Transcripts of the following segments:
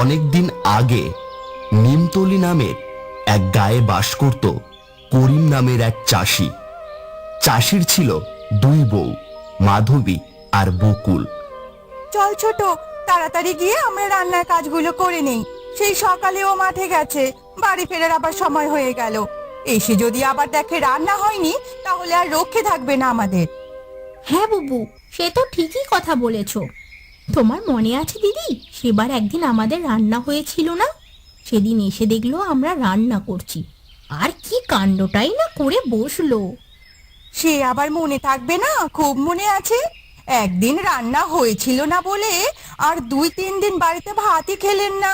অনেক দিন আগে নিমতলি নামের এক গায়ে বাস করত করিম নামের এক চাষি। চাষির ছিল দুই বউ, মাধবী আর বকুল। চল ছোট, তাড়াতাড়ি গিয়ে আমরা রান্নার কাজগুলো করে নেই। সেই সকালে ও মাঠে গেছে, বাড়ি ফেরার আবার সময় হয়ে গেল। এসে যদি আবার দেখে রান্না হয়নি, তাহলে আর রক্ষে থাকবে না আমাদের। হ্যাঁ বুবু, সে তো ঠিকই কথা বলেছ। তোমার মনে আছে দিদি, সেবার একদিন আমাদের রান্না হয়েছিল না? সেদিন এসে দেখলো আমরা রান্না করছি, আর কি কাণ্ডটাই না করে বসলো। সে আবার মনে থাকবে না? খুব মনে আছে। একদিন রান্না হয়েছিল না বলে আর 2-3 দিন বাড়িতে ভাতই খেলেন না।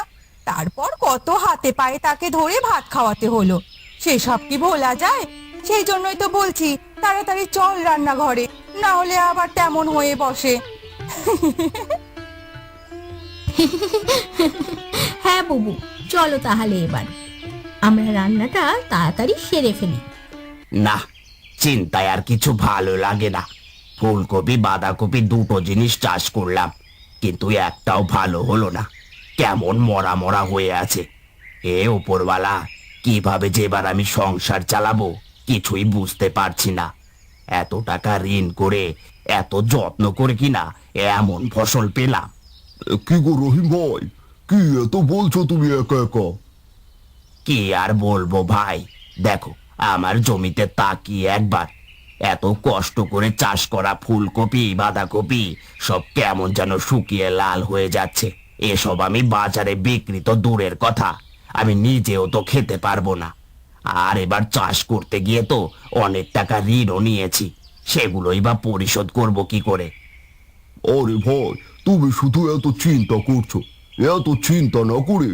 তারপর কত হাতে পায়ে তাকে ধরে ভাত খাওয়াতে হলো। সেসব কি ভোলা যায়? সেই জন্যই তো বলছি, তাড়াতাড়ি চল রান্নাঘরে, না হলে আবার তেমন হয়ে বসে। হ্যাঁ বুবু, চলো তাহলে এবার আমরা রান্নাটা তাড়াতাড়ি সেরে ফেলি। না, চিন্তায় আর কিছু ভালো লাগে না। ফুলকপি বাঁধাকপি দুটো জিনিস চাষ করলাম, কিন্তু একটাও ভালো হলো না। কেমন মরা মরা হয়ে আছে। হে উপরওয়ালা, কিভাবে যে এবার আমি সংসার চালাবো কিছুই বুঝতে পারছি না। এত টাকা ঋণ করে এত যত্ন করে কিনা এমন ফসল পেলাম। কি গো রহিম ভাই, কি এত বলছো তুমি একা একা? কি আর বলবো ভাই, দেখো আমার জমিতে তাকিয়ে একবার। এত কষ্ট করে চাষ করা ফুলকপি বাঁধাকপি সব কেমন যেন শুকিয়ে লাল হয়ে যাচ্ছে। এসব আমি বাজারে বিক্রি তো দূরের কথা, আমি নিজেও তো খেতে পারবো না। আর এবার চাষ করতে গিয়ে তো অনেক টাকা ঋণও নিয়েছি, সেগুলোই বা পরিশোধ করব কি করে? আরে ভাই, তুমি শুধু এত চিন্তা করছো। এত চিন্তা না করে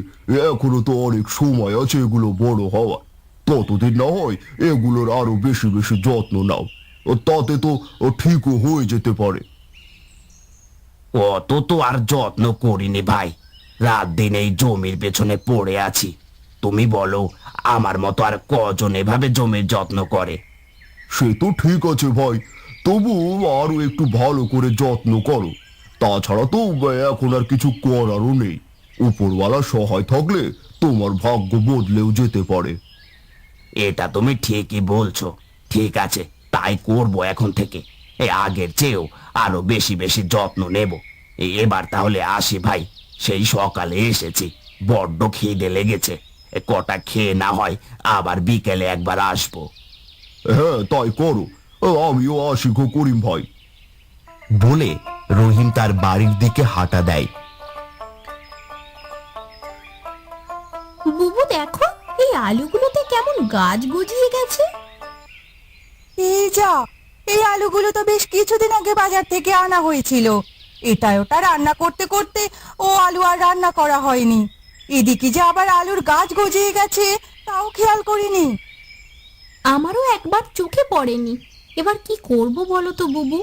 এখনো তো অনেক সময় আছে এগুলো বড় হওয়া। ততদিন না হয় এগুলোর আরো বেশি বেশি যত্ন নাও, তাতে তো ঠিকও হয়ে যেতে পারে। অত তো আর যত্ন করিনি ভাই, রাত দিন এই জমির পেছনে পড়ে আছি। তুমি বলো, আমার মতো আর কজন এভাবে জমির যত্ন করে? সে তো ঠিক আছে ভাই, তবু আরো একটু ভালো করে যত্ন করো। তাছাড়া তো এখন আর কিছু করারও নেই। উপরওয়ালা সহায় থাকলে তোমার ভাগ্য বদলেও যেতে পারে। এটা তুমি ঠিকই বলছো। ঠিক আছে, তাই করব এখন থেকে। আগের চেয়েও আরো বেশি বেশি যত্ন নেব। এবার তাহলে আসি ভাই, সেই সকালে এসেছি, বড্ড খিদে লেগেছে। কটা খেয়ে না হয় আবার বিকেলে একবার আসবো। হ্যাঁ, তাই করো। আমিও আসি গো করিম ভাই। বলে রহিম তার বাড়ির দিকে হাঁটা দেয়। বুবু দেখো, এই আলুগুলোতে কেমন গাছ গজিয়ে গেছে। এই যা, এই আলুগুলো তো বেশ কিছুদিন আগে বাজার থেকে আনা হয়েছিল। এটা ওটা রান্না করতে করতে ও আলু আর রান্না করা হয়নি। এদিকে যে আবার আলুর গাছ গজিয়ে গেছে, তাও খেয়াল করিনি। আমারও একবার চোখে পড়েনি। এবার কি করব বলো তো বুবু?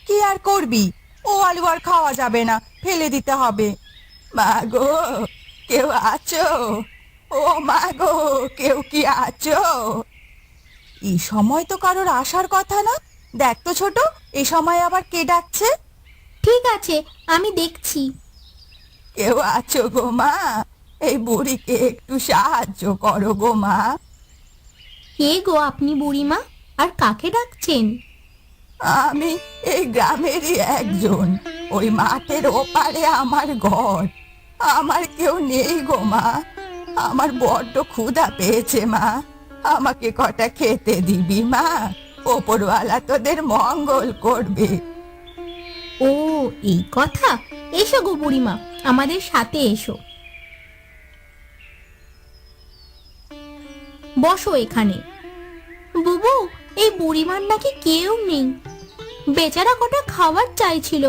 কি আর করবি, ও আলু আর খাওয়া যাবে না, ফেলে দিতে হবে। মা গো, কেউ আছো? ও মা গো, কেউ কি আছো? এই সময় তো কারোর আসার কথা না। দেখ তো ছোট, এই সময় আবার কে ডাকছে? ঠিক আছে, আমি দেখছি। কেউ আছো গো মা? এই বুড়িকে একটু সাহায্য করো গো মা। কে গো আপনি বুড়িমা, আর কাকে ডাকছেন? আমি এই গ্রামেরই একজন। ওই মাঠের ওপারে আমার ঘর। আমার কেউ নেই গো মা। আমার বড্ড ক্ষুধা পেয়েছে মা। আমাকে কটা খেতে দিবি মা? ওপরওয়ালা তোদের মঙ্গল করবে। ও, এই কথা। এসো গো বুড়িমা, আমাদের সাথে এসো। বসো এখানে। বুবু, এই বুড়িমার নাকি কেউ নেই। বেচারা কটা খাবার চাইছিল,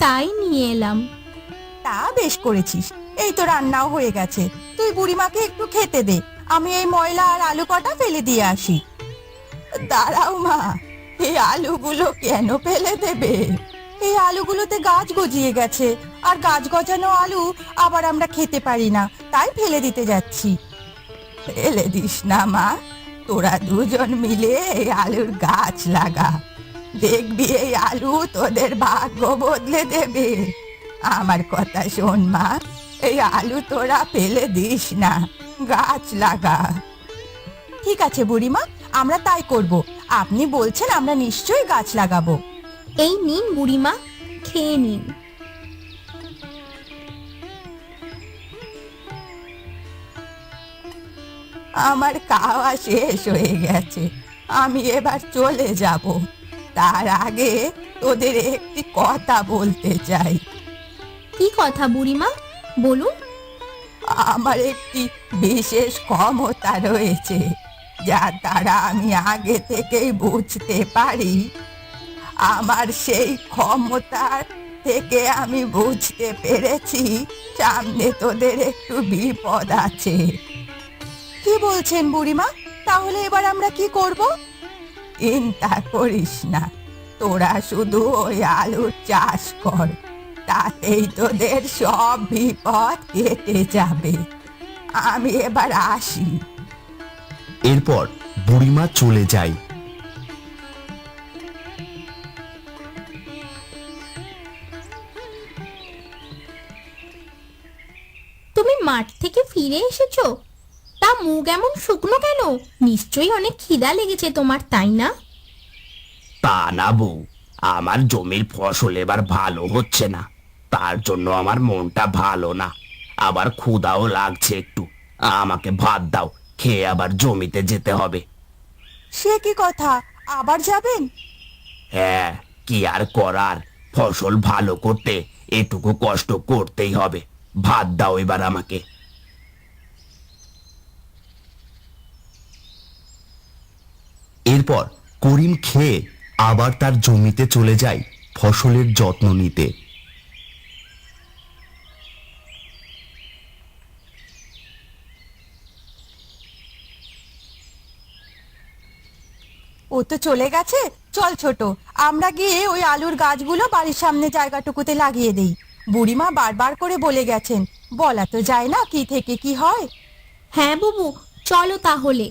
তাই নিয়ে এলাম। তা বেশ করেছিস। এই তো রান্নাও হয়ে গেছে, তুই বুড়িমাকে একটু খেতে দে। আমি এই ময়লা আর আলু কটা ফেলে দিয়ে আসি। দাঁড়াও মা, এই আলুগুলো কেন ফেলে দেবে? এই আলুগুলোতে গাছ গজিয়ে গেছে, আর গাছ গজানো আলু আবার আমরা খেতে পারি না, তাই ফেলে দিতে যাচ্ছি। ফেলে দিস না মা, তোরা দুজন মিলে এই আলুর গাছ লাগা। দেখবি এই আলু তোদের ভাগ্য বদলে দেবে। আমার কথা শোন মা, এই আলু তোরা ফেলে দিস না, গাছ লাগা। ঠিক আছে বুড়িমা, আমরা তাই করব। আপনি বলছেন, আমরা নিশ্চয়ই গাছ লাগাবো। এই নিন বুড়িমা, খেয়ে নিন। আমার খাওয়া শেষ হয়ে গেছে, আমি এবার চলে যাব। তার আগে তোদের একটি কথা বলতে চাই। কি কথা বুড়িমা, বলুন। আমার একটি বিশেষ ক্ষমতা রয়েছে, যার দ্বারা আমি আগে থেকেই বুঝতে পারি। আমার সেই ক্ষমতার থেকে আমি বুঝতে পেরেছি সামনে তোদের একটু বিপদ আছে। কি বলছেন বুড়িমা? তাহলে এবার আমরা কি করব? চিন্তা করিস না, তোরা শুধু ওই আলুর চাষ কর, তাতেই তোদের সব বিপদ কেটে যাবে। আমি এবার আসি। এরপর বুড়িমা চলে যায়। তুমি মাঠ থেকে ফিরে এসেছো? তা মুখ এমন শুকনো কেন? নিশ্চয়ই অনেক খিদা লেগেছে তোমার, তাই না? তা না বউ, আমার জমির ফসল এবার ভালো হচ্ছে না, তার জন্য আমার মনটা ভালো না। আবার ক্ষুধাও লাগছে একটু। আমাকে ভাত দাও, খেয়ে আবার জমিতে যেতে হবে। সে কি কথা, আবার যাবেন? হ্যাঁ, কি আর করার, ফসল ভালো করতে এটুকু কষ্ট করতেই হবে। ভাত দাও এবার আমাকে। এরপর করিম খেয়ে আবার তার জমিতে চলে যায় ফসলের যত্ন নিতে। ও তো চলে গেছে। চল ছোট, আমরা গিয়ে ওই আলুর গাছগুলো বাড়ির সামনে জায়গাটুকুতে লাগিয়ে দেই। বুড়িমা বারবার করে বলে গেছেন, বলা তো যায় না কি থেকে কি হয়। হ্যাঁ বুবু, চলো তাহলে।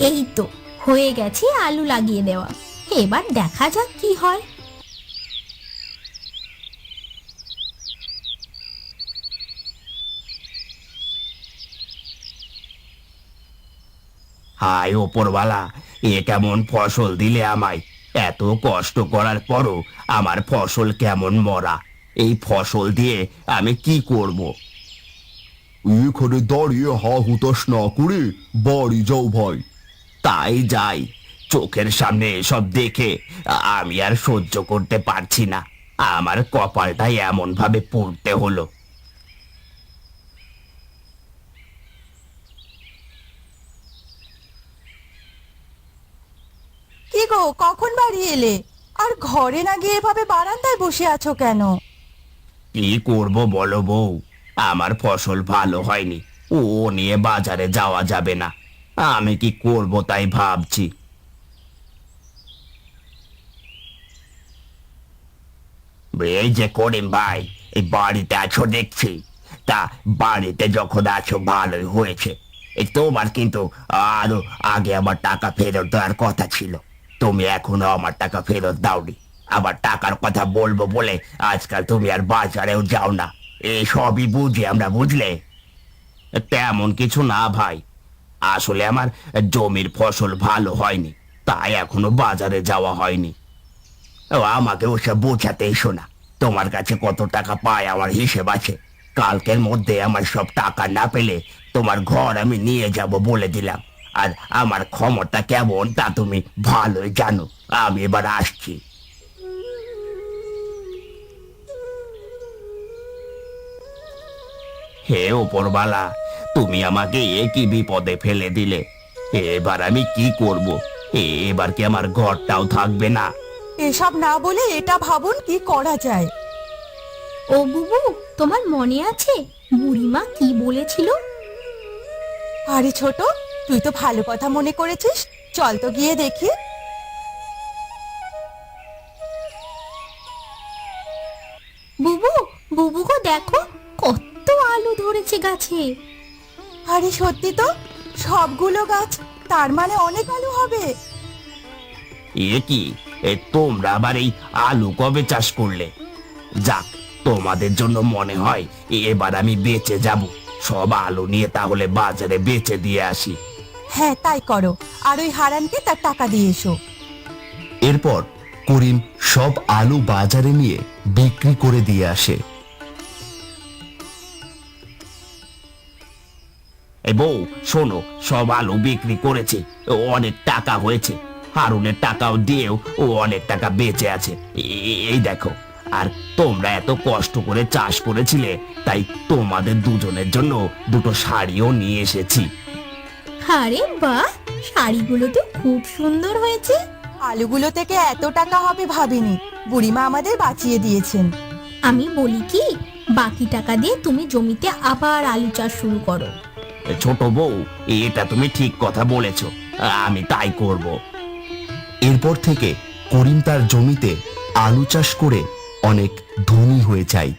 এই তো হয়ে গেছে আলু লাগিয়ে দেওয়া, এবার দেখা যাক কি হয়। হায় ওপরওয়ালা, এ কেমন ফসল দিলে আমায়! এত কষ্ট করার পরও আমার ফসল কেমন মরা! এই ফসল দিয়ে আমি কি করব? এখানে দাঁড়িয়ে হা হুতাশ না করে বাড়ি যাও ভাই। তাই যাই, চোখের সামনে এসব দেখে আমি আর সহ্য করতে পারছি না। আমার কপালটাই এমন ভাবে পড়তে হলো। কি গো, কখন বাড়ি এলে? আর ঘরে না গিয়ে এভাবে বারান্দায় বসে আছো কেন? কি করব বলো বউ, আমার ফসল ভালো হয়নি, ও নিয়ে বাজারে যাওয়া যাবে না। আমি কি করব তাই ভাবছি। এই যে করিম ভাই, এই বাড়িতে আছো দেখছি। তা বাড়িতে যখন আছো ভালোই হয়েছে। এই তোমার কিন্তু আরো আগে আমার টাকা ফেরত দেওয়ার কথা ছিল, তুমি এখনো আমার টাকা ফেরত দাওনি। আবার টাকার কথা বলবো বলে আজকাল তুমি আর বাজারেও যাও না। এই সবই বুঝি আমরা, বুঝলে? তেমন কিছু না ভাই, আসলে আমার জমির ফসল ভালো হয়নি, তাই এখনো বাজারে যাওয়া হয়নি। ও, আমাকে ওসব বোঝাতে এসো না। তোমার কাছে কত টাকা পায় আমার হিসেব আছে। কালকের মধ্যে আমার সব টাকা না পেলে তোমার ঘর আমি নিয়ে যাব বলে দিলাম। আর আমার ক্ষমতা কেমন তা তুমি ভালোই জানো। আমি এবার আসছি। হে ওপরবালা, তুমি আমাকে একই বিপদে ফেলে দিলে। এবার আমি কি করব? এবার কি আমার ঘরটাও থাকবে না? এসব না বলে এটা ভাবুন কি করা যায়। ও বুবু, তোমার মনে আছে বুড়িমা কি বলেছিল? আরে ছোট, তুই তো ভালো কথা মনে করেছিস, চল তো গিয়ে দেখি। বুবু, বুবু গো দেখো, কত আলু ধরেছে গাছে। আরে সত্যি তো, সবগুলো গাছ, তার মানে অনেক আলু হবে। এ কি, তোমরা আবার এই আলু কবে চাষ করলে? যাক, তোমাদের জন্য মনে হয় এবার আমি বেঁচে যাব। সব আলু নিয়ে তাহলে বাজারে বেচে দিয়ে আসি। হ্যাঁ তাই করো, আর ওই হারানকে তার টাকা দিয়ে এসো। এরপর করিম সব আলু বাজারে নিয়ে বিক্রি করে দিয়ে আসে। এই বউ, শোনো, সব আলু বিক্রি করেছে, অনেক টাকা হয়েছে। হারুনের টাকাও দিয়েও ও অনেক টাকা বেঁচে আছে। এই দেখো। আর তোমরা এত কষ্ট করে চাষ করেছিলে, তাই তোমাদের দুজনের জন্য দুটো শাড়িও নিয়ে এসেছি। আরে বাহ, শাড়িগুলো তো খুব সুন্দর হয়েছে। আলুগুলো থেকে এত টাকা হবে ভাবিনি, বুড়িমা আমাদের বাঁচিয়ে দিয়েছেন। আমি বলি কি, বাকি টাকা দিয়ে তুমি জমিতে আবার আলু চাষ শুরু করো। ছোট বউ, এটা তুমি ঠিক কথা বলেছ, আমি তাই করব। এরপর থেকে করিম তার জমিতে আলু চাষ করে অনেক ধনী হয়ে যায়।